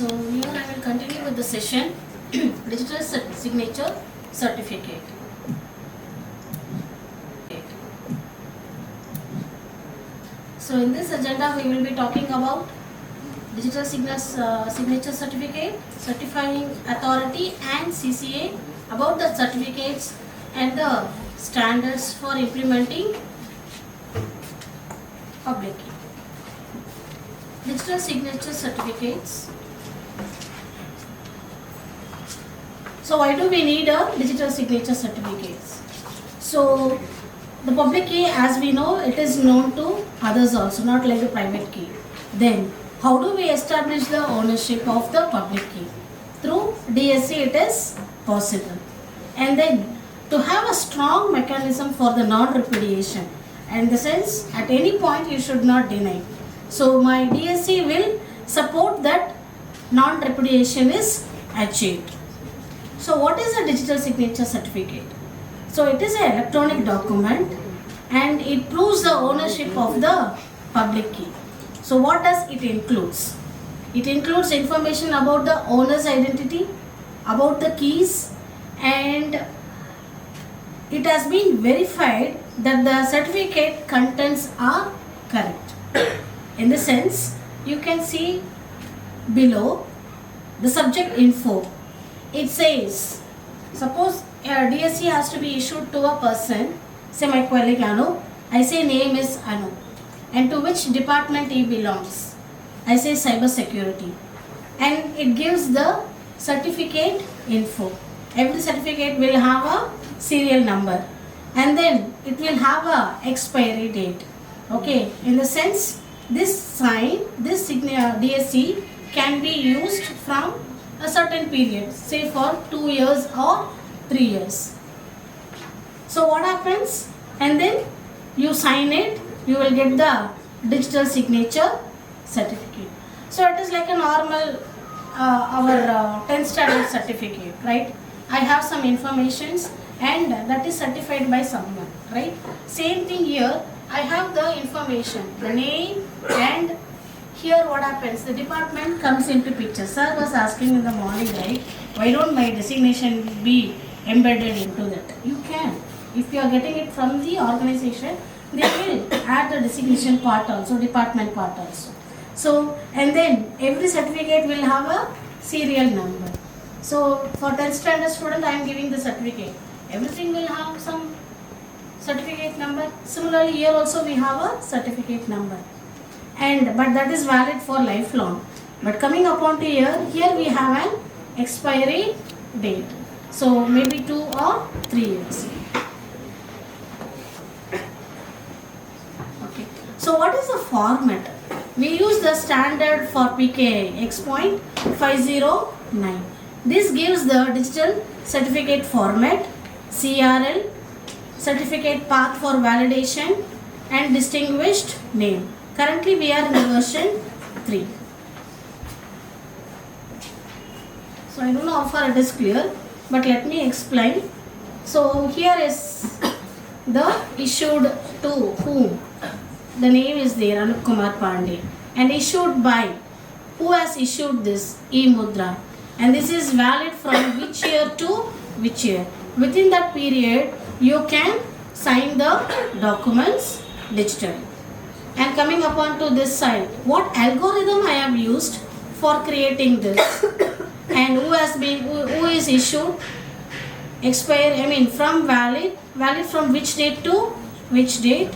So here I will continue with the session digital signature certificate. So in this agenda we will be talking about digital signature certificate, certifying authority and CCA, about the certificates and the standards for implementing public key. Digital signature certificates. So why do we need a digital signature certificates? So the public key, as we know, it is known to others also, not like the private key. Then how do we establish the ownership of the public key? Through DSC it is possible. And then to have a strong mechanism for the non-repudiation, and in the sense at any point you should not deny. So my DSC will support that non-repudiation is achieved. So what is a digital signature certificate? So it is an electronic document and it proves the ownership of the public key. So what does it includes? It includes information about the owner's identity, about the keys, and it has been verified that the certificate contents are correct. In the sense, you can see below the subject info. It says, suppose a DSC has to be issued to a person, say my colleague Anu, I say name is Anu, and to which department he belongs. I say cyber security, and it gives the certificate info. Every certificate will have a serial number, and then it will have a expiry date. Okay, in the sense, this sign, this DSC can be used from a certain period, say for 2 years or 3 years. So what happens? And then you sign it, you will get the digital signature certificate. So it is like a normal our 10th standard certificate, right? I have some informations and that is certified by someone, right? Same thing here, I have the information, the name, and here what happens, the department comes into picture. Sir was asking in the morning, right, why don't my designation be embedded into that? You can. If you are getting it from the organization, they will add the designation part also, department part also. So, and then every certificate will have a serial number. So, for 10th standard student, I am giving the certificate. Everything will have some certificate number. Similarly, here also we have a certificate number. But that is valid for lifelong. But coming upon to here we have an expiry date. So maybe 2 or 3 years. Okay. So what is the format? We use the standard for PKI X.509. This gives the digital certificate format, CRL, certificate path for validation, and distinguished name. Currently we are in the version 3. So I don't know how far it is clear, but let me explain. So here is the issued to whom. The name is there, Anup Kumar Pandey, and issued by. Who has issued this? E-Mudra. And this is valid from which year to which year. Within that period, you can sign the documents digitally. And coming upon to this side, what algorithm I have used for creating this, and who is issued, from valid from which date to which date,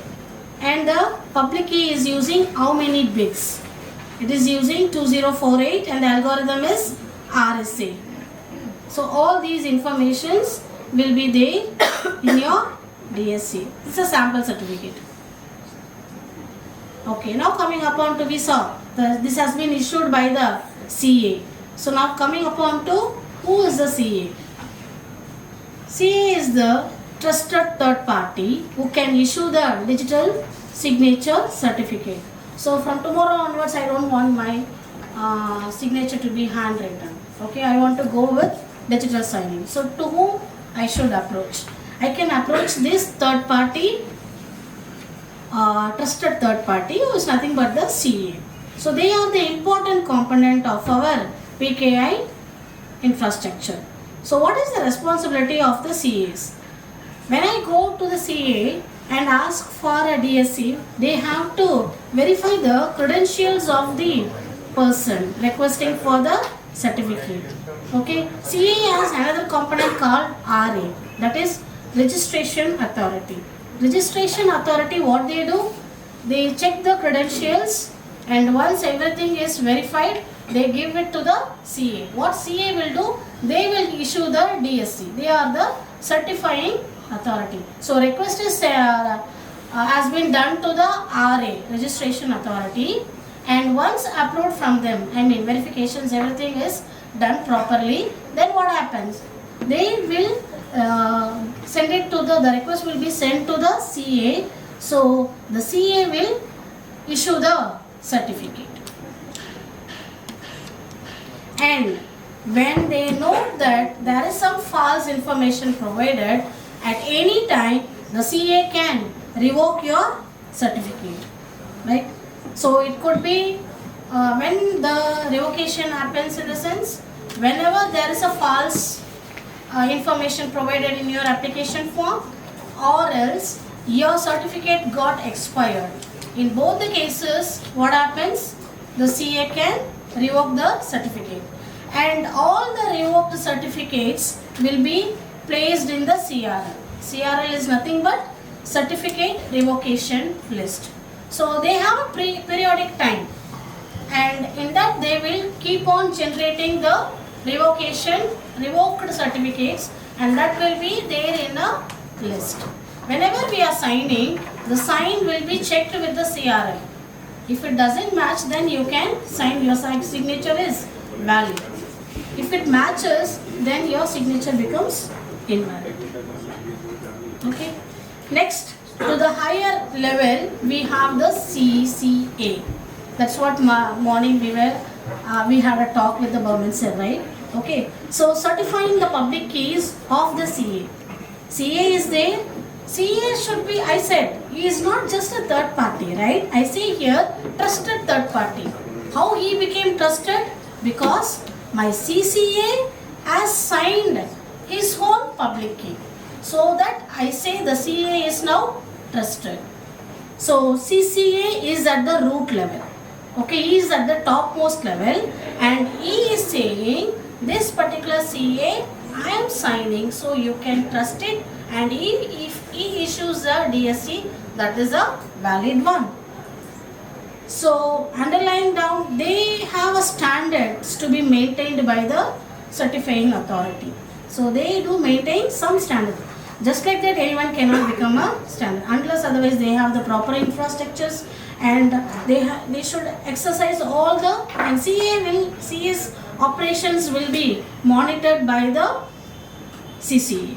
and the public key is using how many bits. It is using 2048 and the algorithm is RSA. So all these informations will be there in your DSC. This is a sample certificate. Okay, now coming upon to, we saw this has been issued by the CA. So now coming upon to, who is the CA? CA is the trusted third party who can issue the digital signature certificate. So from tomorrow onwards, I don't want my signature to be handwritten. Okay, I want to go with digital signing. So to whom I should approach? I can approach this third party, trusted third party, who is nothing but the CA. So they are the important component of our PKI infrastructure. So what is the responsibility of the CAs? When I go to the CA and ask for a DSC, they have to verify the credentials of the person requesting for the certificate. Okay, CA has another component called RA, that is Registration Authority. Registration Authority, what they do? They check the credentials, and once everything is verified, they give it to the CA. What CA will do? They will issue the DSC. They are the certifying authority. So request is has been done to the RA, Registration Authority, and once approved from them, I mean verifications, everything is done properly, then what happens? They will send it to the request will be sent to the CA. So the CA will issue the certificate. And when they know that there is some false information provided, at any time the CA can revoke your certificate, right? So it could be when the revocation happens, in the sense whenever there is a false information provided in your application form, or else your certificate got expired. In both the cases, what happens? The CA can revoke the certificate, and all the revoked certificates will be placed in the CRL. CRL is nothing but certificate revocation list. So they have a periodic time, and in that they will keep on generating the revoked certificates, and that will be there in a list. Whenever we are signing, the sign will be checked with the CRL. If it doesn't match, then you can sign, your signature is valid. If it matches, then your signature becomes invalid. Okay. Next, to the higher level, we have the CCA. That's what morning we had a talk with the government sir, right? Okay. So certifying the public keys of the CA. CA is there. CA should be, I said, he is not just a third party, right? I say here, trusted third party. How he became trusted? Because my CCA has signed his own public key. So that I say the CA is now trusted. So CCA is at the root level. Okay, he is at the topmost level, and he is saying this particular CA I am signing, so you can trust it, and if he issues a DSC, that is a valid one. So underlying down, they have a standards to be maintained by the certifying authority. So they do maintain some standards. Just like that, anyone cannot become a standard unless otherwise they have the proper infrastructures, and they should exercise all the, and CA's operations will be monitored by the CCA.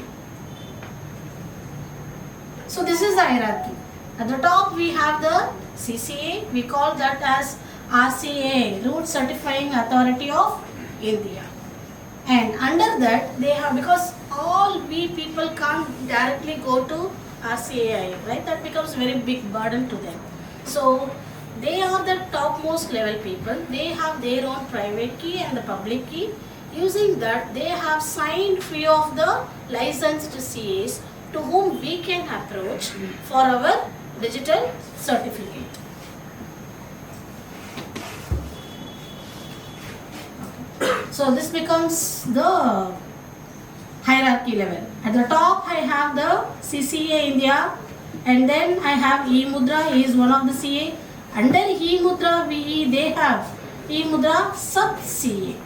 So this is the hierarchy. At the top we have the CCA, we call that as RCA, Root Certifying Authority of India. And under that they have, because all we people can't directly go to RCAI, right? That becomes very big burden to them. So they are the topmost level people. They have their own private key and the public key. Using that, they have signed few of the licensed CAs to whom we can approach for our digital certificate. So this becomes the hierarchy level. At the top I have the CCA India, and then I have eMudra, he is one of the CA. Under eMudra they have eMudra Sub CA.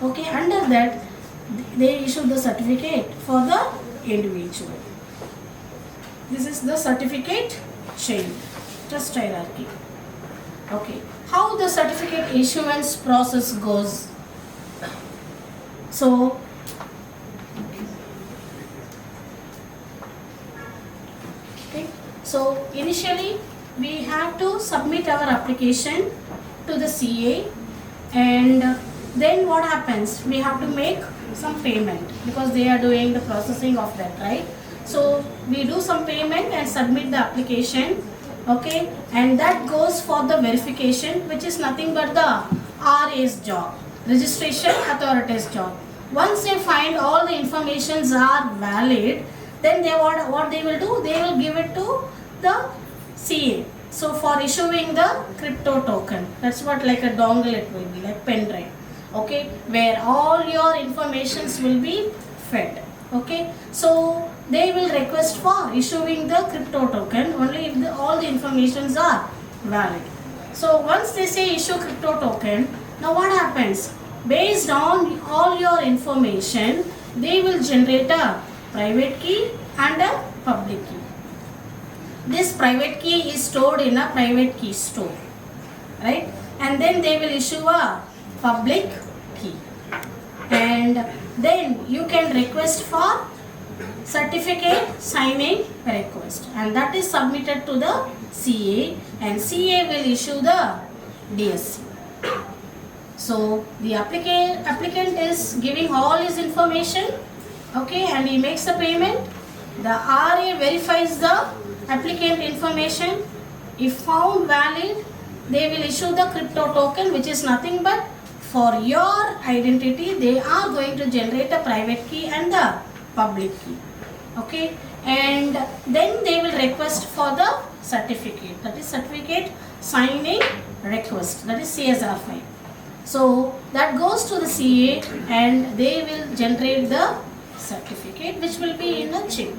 Okay, under that they issue the certificate for the individual. This is the certificate chain, trust hierarchy. Okay, how the certificate issuance process goes. So So initially we have to submit our application to the CA, and then what happens? We have to make some payment because they are doing the processing of that, right? So we do some payment and submit the application, okay? And that goes for the verification, which is nothing but the RA's job. registration authorized job. Once they find all the informations are valid, then they what they will do, they will give it to the CA. So for issuing the crypto token, that's what like a dongle it will be, like pen drive, okay, where all your informations will be fed. Okay, so they will request for issuing the crypto token only if all the informations are valid. So once they say issue crypto token, now what happens? Based on all your information, they will generate a private key and a public key. This private key is stored in a private key store, right? And then they will issue a public key. And then you can request for certificate signing request, and that is submitted to the CA, and CA will issue the DSC. So the applicant is giving all his information, okay, and he makes the payment. The RA verifies the applicant information. If found valid, they will issue the crypto token, which is nothing but for your identity. They are going to generate a private key and the public key, okay, and then they will request for the certificate, that is certificate signing request, that is CSR file. So that goes to the CA and they will generate the certificate, which will be in a chip,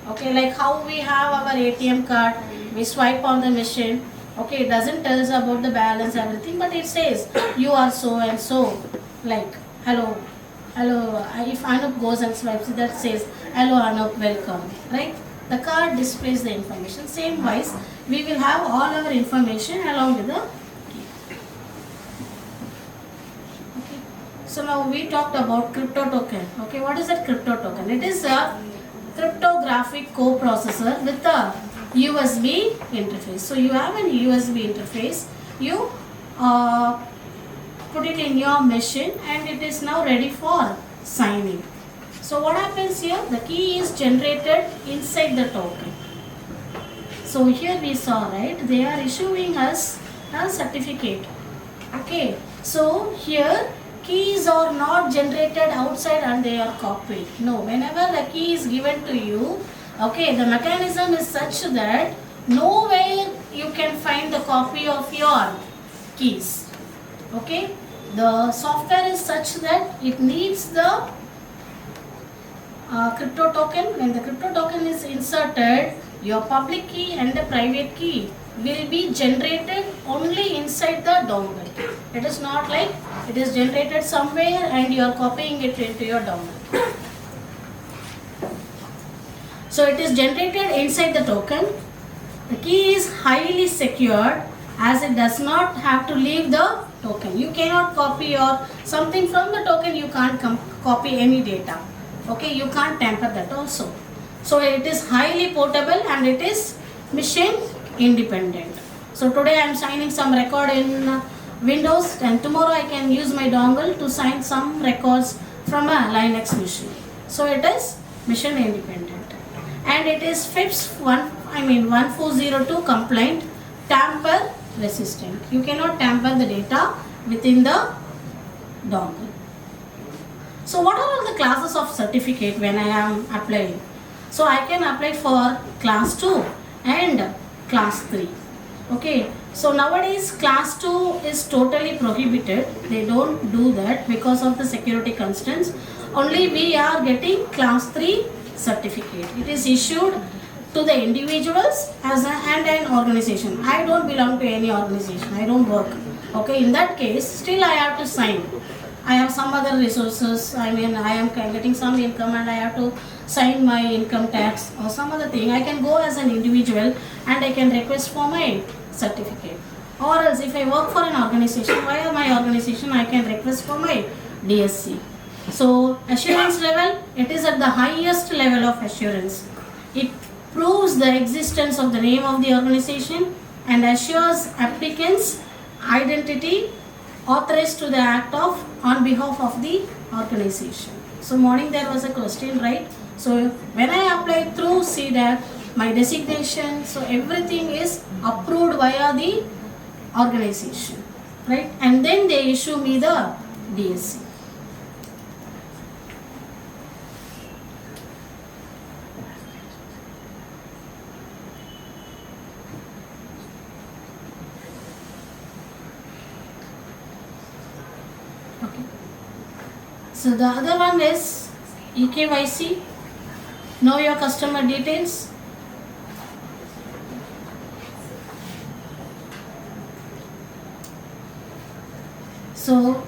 okay, like how we have our ATM card, we swipe on the machine, okay, it doesn't tell us about the balance, everything, but it says you are so and so, like hello, if Anup goes and swipes, that says hello Anup, welcome, right? The card displays the information. Same wise, we will have all our information along with the key. Okay. So now we talked about crypto token. Okay, what is that crypto token? It is a cryptographic coprocessor with a USB interface. So you have an USB interface, you put it in your machine and it is now ready for signing. So what happens here? The key is generated inside the token. So here we saw, right, they are issuing us a certificate. Okay, so here keys are not generated outside and they are copied. No, whenever the key is given to you, okay, the mechanism is such that nowhere you can find the copy of your keys. Okay, the software is such that it needs the crypto token. When the crypto token is inserted, your public key and the private key will be generated only inside the dongle. It is not like it is generated somewhere and you are copying it into your dongle. So it is generated inside the token. The key is highly secured as it does not have to leave the token. You cannot copy or something from the token, you can't copy any data. Okay, you can't tamper that also. So it is highly portable and it is machine independent. So today I am signing some record in Windows and tomorrow I can use my dongle to sign some records from a Linux machine. So it is machine independent and it is FIPS 1402 compliant, tamper resistant. You cannot tamper the data within the dongle. So what are all the classes of certificate when I am applying? So I can apply for class 2 and class 3. Okay, so nowadays class 2 is totally prohibited. They don't do that because of the security constraints. Only we are getting class 3 certificate. It is issued to the individuals as and an organization. I don't belong to any organization. I don't work. Okay, in that case, still I have to sign. I have some other resources, I am getting some income and I have to sign my income tax or some other thing. I can go as an individual and I can request for my certificate. Or else if I work for an organization, via my organization I can request for my DSC. So assurance level, it is at the highest level of assurance. It proves the existence of the name of the organization and assures applicants' identity authorized to the act of on behalf of the organization. So morning there was a question, right? So when I applied through CDAC, my designation, so everything is approved via the organization, right? And then they issue me the DSC. Okay. So the other one is eKYC, know your customer details. So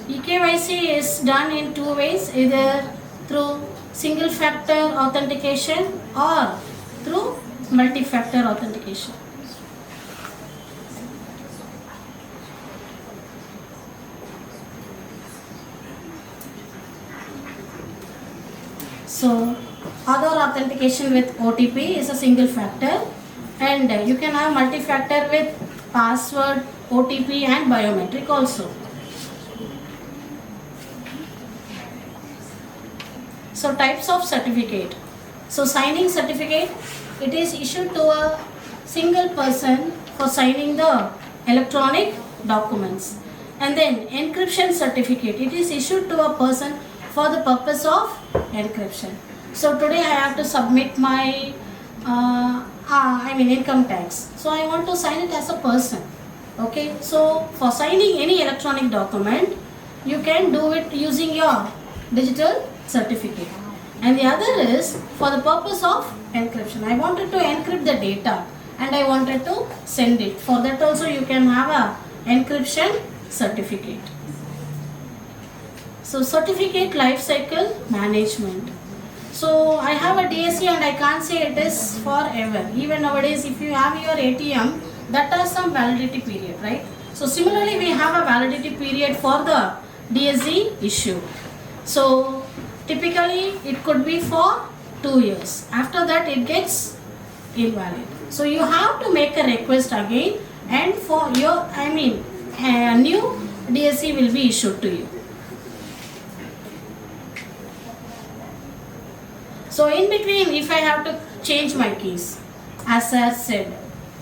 eKYC is done in two ways, either through single factor authentication or through multi-factor authentication. So Aadhaar authentication with OTP is a single factor, and you can have multi-factor with password, OTP and biometric also. So types of certificate. So signing certificate, it is issued to a single person for signing the electronic documents. And then encryption certificate, it is issued to a person for the purpose of encryption. So today I have to submit my income tax. So I want to sign it as a person. Okay, so for signing any electronic document, you can do it using your digital certificate. And the other is for the purpose of encryption. I wanted to encrypt the data and I wanted to send it. For that also you can have a encryption certificate. So certificate life cycle management. So I have a DSC and I can't say it is forever. Even nowadays if you have your ATM, that has some validity period, right? So similarly we have a validity period for the DSC issue. So typically it could be for 2 years. After that it gets invalid. So you have to make a request again, and for your a new DSC will be issued to you. So in between, if I have to change my keys, as I said,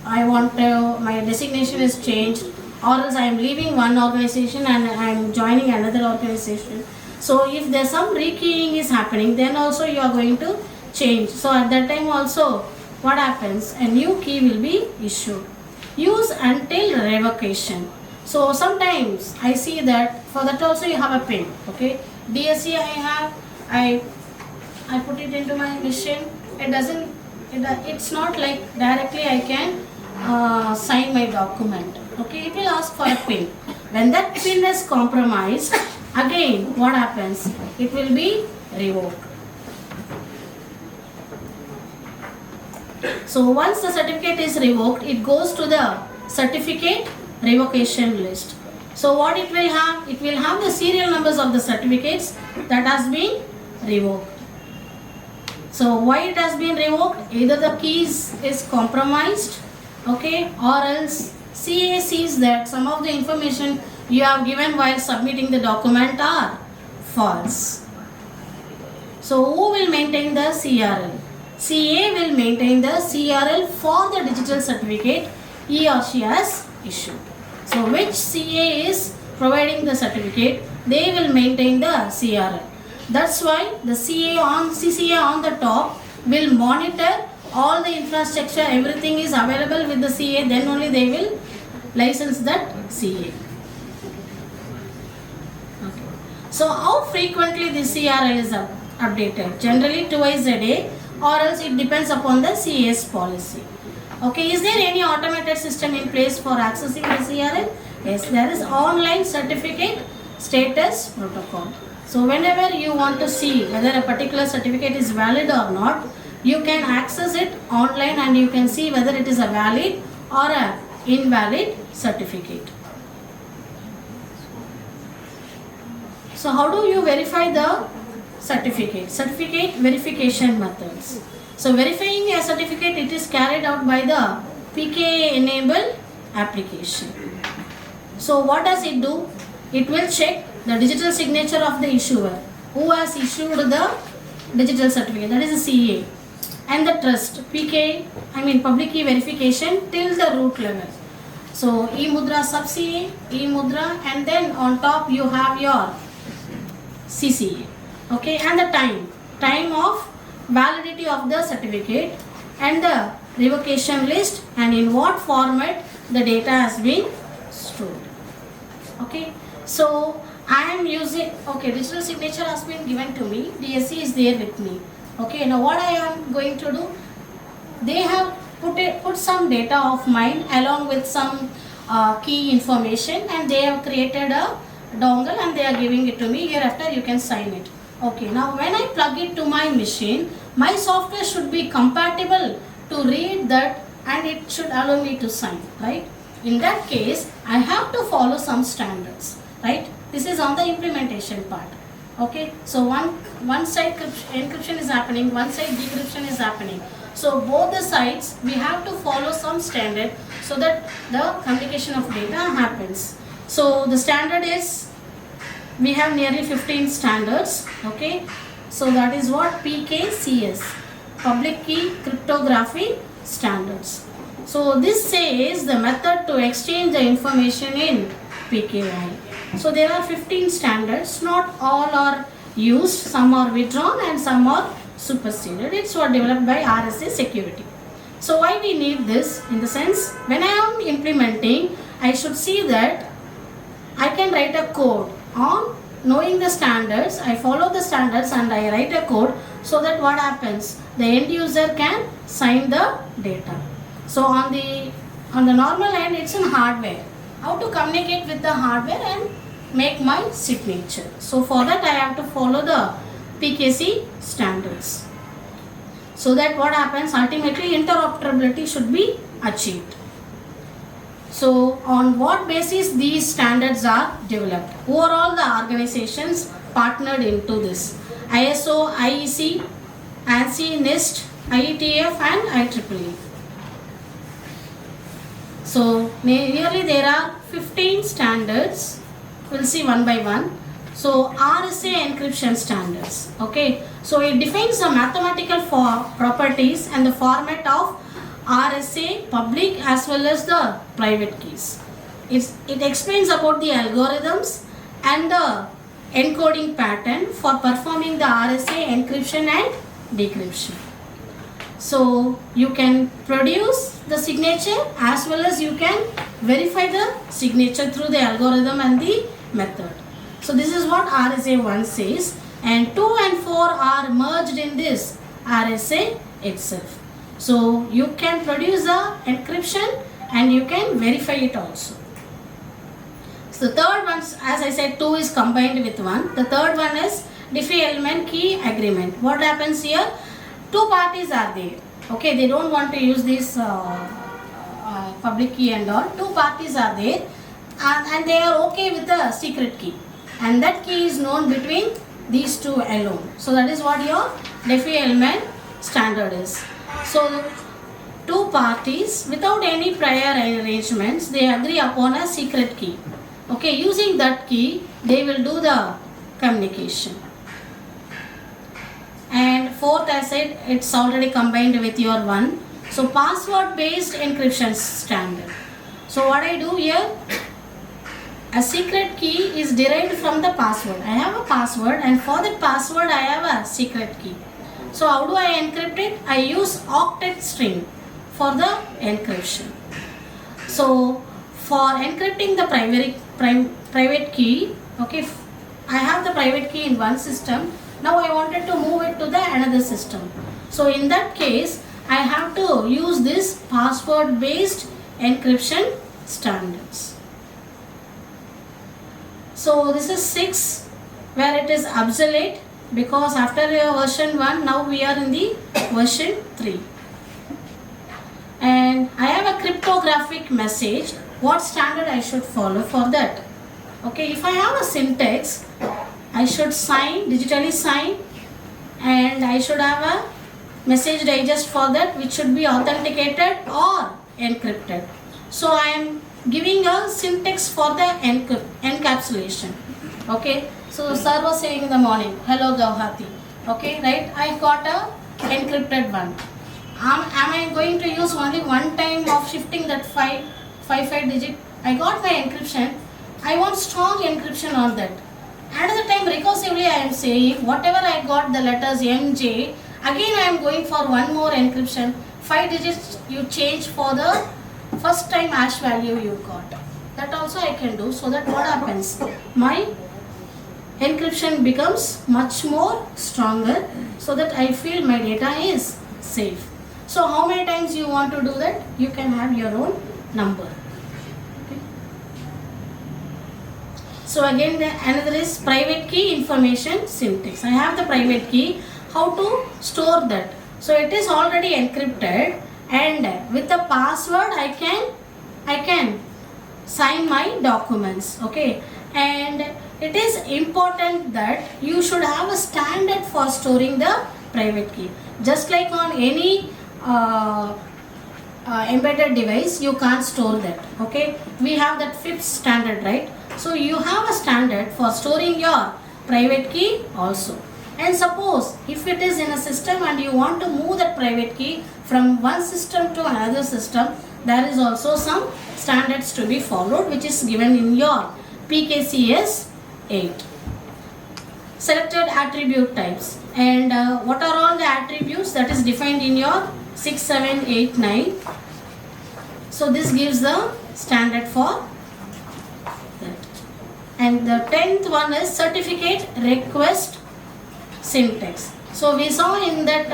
I want my designation is changed, or else I am leaving one organization and I am joining another organization. So if there's some rekeying is happening, then also you are going to change. So at that time also, what happens? A new key will be issued. Use until revocation. So sometimes I see that for that also you have a pin. Okay, DSC I put it into my machine. It's not like directly I can sign my document. Okay, it will ask for a pin. When that pin is compromised, again what happens? It will be revoked. So once the certificate is revoked, it goes to the certificate revocation list. So what it will have? It will have the serial numbers of the certificates that has been revoked. So why it has been revoked? Either the keys is compromised, okay, or else CA sees that some of the information you have given while submitting the document are false. So who will maintain the CRL? CA will maintain the CRL for the digital certificate he or she has issued. So which CA is providing the certificate, they will maintain the CRL. That's why the CCA on the top will monitor all the infrastructure, everything is available with the CA, then only they will license that CA. Okay. So how frequently the CRL is updated? Generally twice a day, or else it depends upon the CA's policy. Okay, is there any automated system in place for accessing the CRL? Yes, there is online certificate status protocol. So whenever you want to see whether a particular certificate is valid or not, you can access it online and you can see whether it is a valid or a invalid certificate. So how do you verify the certificate? Certificate verification methods. So verifying a certificate, it is carried out by the PKI enabled application. So what does it do? It will check the digital signature of the issuer who has issued the digital certificate, that is the CA, and the trust, PKI, public key verification till the root level. So e-mudra sub CA, e-mudra, and then on top you have your CCA. Okay, and the time of validity of the certificate and the revocation list, and in what format the data has been stored. Okay, so I am using, okay, digital signature has been given to me, DSC is there with me. Okay, now what I am going to do, they have put some data of mine along with some key information, and they have created a dongle and they are giving it to me. Hereafter you can sign it. Okay, now when I plug it to my machine, my software should be compatible to read that, and it should allow me to sign, right? In that case, I have to follow some standards, right? This is on the implementation part. Okay, so one side encryption is happening, one side decryption is happening. So both the sides we have to follow some standard so that the communication of data happens. So the standard is, we have nearly 15 standards. Okay, so that is what PKCS, Public Key Cryptography Standards. So this says the method to exchange the information in PKI. So there are 15 standards, not all are used, some are withdrawn and some are superseded. It's what developed by RSA Security. So why we need this? In the sense, when I am implementing, I should see that I can write a code on knowing the standards. I follow the standards and I write a code so that what happens? The end user can sign the data. So on the normal end, it's in hardware. How to communicate with the hardware and make my signature. So for that I have to follow the PKC standards. So that what happens, ultimately interoperability should be achieved. So on what basis these standards are developed? Overall the organizations partnered into this: ISO, IEC, ANSI, NIST, IETF and IEEE. So nearly there are 15 standards. We'll see one by one. So RSA encryption standards. Okay, so it defines the mathematical properties and the format of RSA public as well as the private keys. It explains about the algorithms and the encoding pattern for performing the RSA encryption and decryption. So you can produce the signature as well as you can verify the signature through the algorithm and the method. So this is what RSA 1 says, and 2 and 4 are merged in this RSA itself. So you can produce the encryption and you can verify it also. So the third one, as I said, 2 is combined with 1. The third one is Diffie-Hellman key agreement. What happens here? Two parties are there. Okay, they don't want to use this public key and all. Two parties are there and they are okay with the secret key. And that key is known between these two alone. So that is what your Diffie-Hellman standard is. So two parties without any prior arrangements, they agree upon a secret key. Okay, using that key, they will do the communication. And fourth, I said, it's already combined with your 1. So password based encryption standard. So what I do here, a secret key is derived from the password. I have a password and for that password I have a secret key. So how do I encrypt it? I use octet string for the encryption. So for encrypting the private key, okay, I have the private key in one system. Now I wanted to move it to the another system. So in that case, I have to use this password based encryption standards. So this is 6 where it is obsolete, because after version 1 now we are in the version 3. And I have a cryptographic message. What standard I should follow for that? Okay, if I have a syntax, I should sign, digitally sign, and I should have a message digest for that, which should be authenticated or encrypted. So I am giving a syntax for the encapsulation. Okay, so sir was saying in the morning, hello Gauhati. Okay, right, I got a encrypted one. Am I going to use only one time of shifting that file 5 digit. I got my encryption. I want strong encryption on that. Another time recursively I am saying whatever I got the letters MJ, again I am going for one more encryption. 5 digits you change for the first time hash value you got. That also I can do, so that what happens? My encryption becomes much more stronger, so that I feel my data is safe. So how many times you want to do that? You can have your own number. Okay. So again another is private key information syntax. I have the private key. How to store that? So it is already encrypted, and with the password I can sign my documents. Okay, and it is important that you should have a standard for storing the private key. Just like on any embedded device, you can't store that. Okay, we have that fifth standard, right? So you have a standard for storing your private key also. And suppose if it is in a system and you want to move that private key from one system to another system, there is also some standards to be followed, which is given in your PKCS 8. Selected attribute types, and what are all the attributes that is defined in your 6, 7, 8, 9. So this gives the standard for that. And the 10th one is certificate request syntax. So we saw in that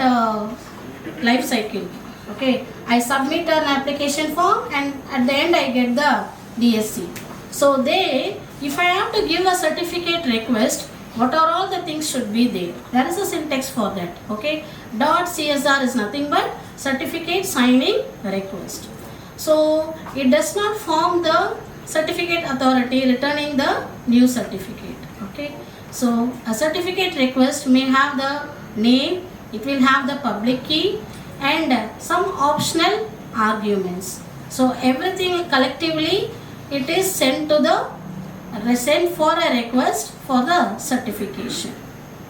life cycle. Okay, I submit an application form and at the end I get the DSC. So if I have to give a certificate request, what are all the things should be there? There is a syntax for that. Okay, .csr is nothing but certificate signing request. So it does not form the certificate authority returning the new certificate. Okay, so a certificate request may have the name, it will have the public key and some optional arguments. So everything collectively it is sent for a request for the certification.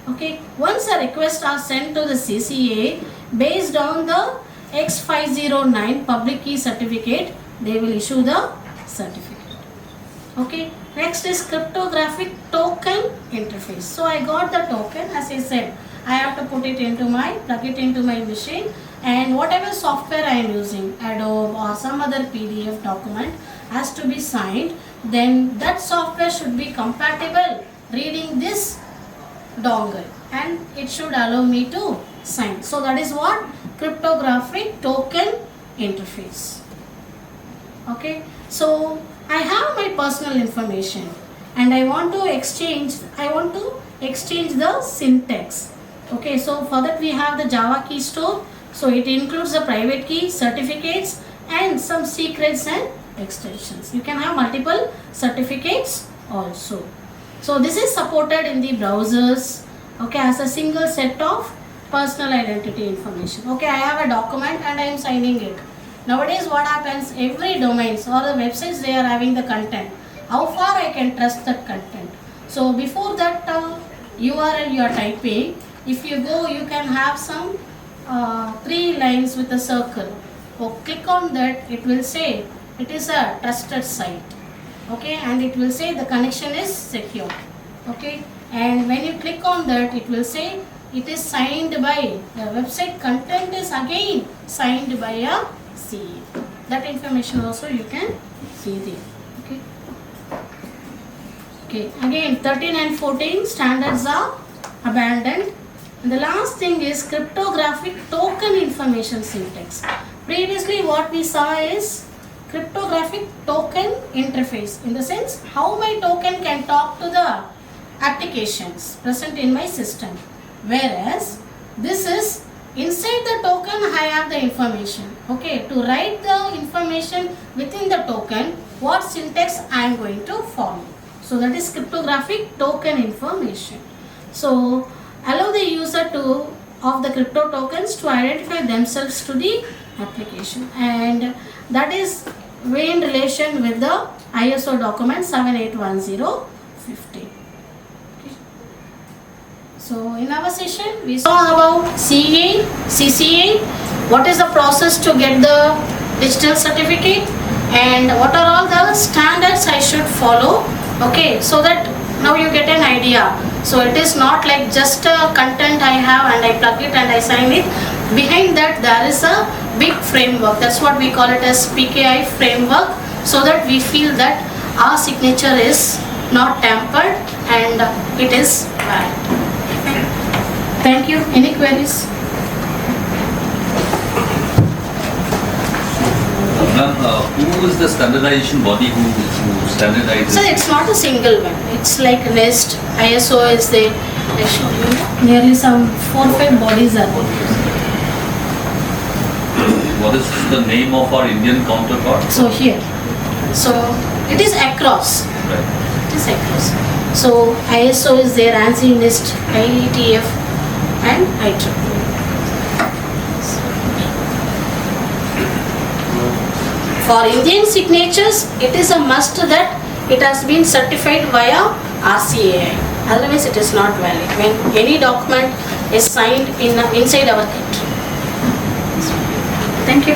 Okay, once a request are sent to the CCA based on the X509 public key certificate, they will issue the certificate. Okay, next is cryptographic token interface. So I got the token, as I said, I have to plug it into my machine, and whatever software I am using, Adobe or some other PDF document has to be signed, then that software should be compatible reading this dongle and it should allow me to sign. So that is what cryptographic token interface. Okay, so I have my personal information and I want to exchange the syntax. Okay, so for that we have the Java key store. So it includes the private key, certificates and some secrets and extensions. You can have multiple certificates also. So this is supported in the browsers, okay, as a single set of personal identity information. Okay, I have a document and I am signing it. Nowadays what happens, every domains or the websites, they are having the content. How far I can trust that content? So before that URL you are typing, if you go, you can have some 3 lines with a circle. So click on that, it will say it is a trusted site. Okay, and it will say the connection is secure. Okay, and when you click on that, it will say it is signed by, the website content is again signed by a CA. That information also you can see there. Okay. Okay, again 13 and 14 standards are abandoned. And the last thing is cryptographic token information syntax. Previously what we saw is cryptographic token interface, in the sense how my token can talk to the applications present in my system. Whereas this is inside the token I have the information. Okay, to write the information within the token, what syntax I am going to follow. So that is cryptographic token information. So allow the user of the crypto tokens to identify themselves to the application, and that is in relation with the ISO document 781015. Okay. So in our session we saw about CA, CCA, what is the process to get the digital certificate, and what are all the standards I should follow. Okay, so that now you get an idea. So it is not like just a content I have and I plug it and I sign it. Behind that there is a big framework. That's what we call it as PKI framework, so that we feel that our signature is not tampered and it is valid. Thank you. Any queries? Ma'am, who is the standardization body who standardizes? So it's not a single one. It's like NIST, ISO is there. I showed you. Nearly some 4 or 5 bodies are there. What is the name of our Indian counterpart? So here. So it is across. Right. It is across. So ISO is there, ANSI, NIST, IETF and IEEE. For Indian signatures, it is a must that it has been certified via RCAI. Otherwise, it is not valid when any document is signed inside our country. Thank you.